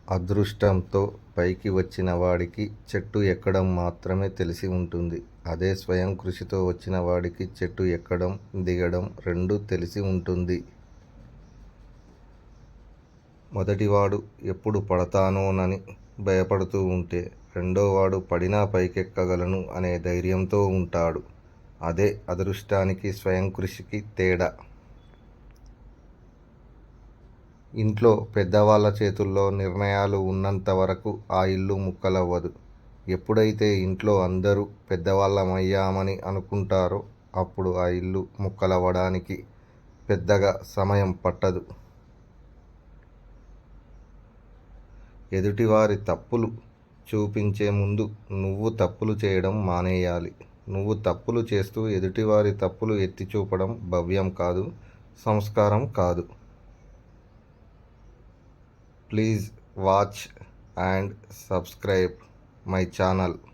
అదృష్టంతో పైకి వచ్చిన వాడికి చెట్టు ఎక్కడం మాత్రమే తెలిసి ఉంటుంది. అదే స్వయం కృషితో వచ్చిన వాడికి చెట్టు ఎక్కడం, దిగడం రెండూ తెలిసి ఉంటుంది. మొదటివాడు ఎప్పుడు పడతానోనని భయపడుతూ ఉంటే, రెండోవాడు పడినా పైకెక్కగలను అనే ధైర్యంతో ఉంటాడు. అదే అదృష్టానికి, స్వయం కృషికి తేడా. ఇంట్లో పెద్దవాళ్ళ చేతుల్లో నిర్ణయాలు ఉన్నంత వరకు ఆ ఇల్లు ముక్కలవ్వదు. ఎప్పుడైతే ఇంట్లో అందరూ పెద్దవాళ్ళమయ్యామని అనుకుంటారో అప్పుడు ఆ ఇల్లు ముక్కలవ్వడానికి పెద్దగా సమయం పట్టదు. ఎదుటివారి తప్పులు చూపించే ముందు నువ్వు తప్పులు చేయడం మానేయాలి. నువ్వు తప్పులు చేస్తూ ఎదుటివారి తప్పులు ఎత్తి చూపడం భవ్యం కాదు, సంస్కారం కాదు. Please watch and subscribe my channel.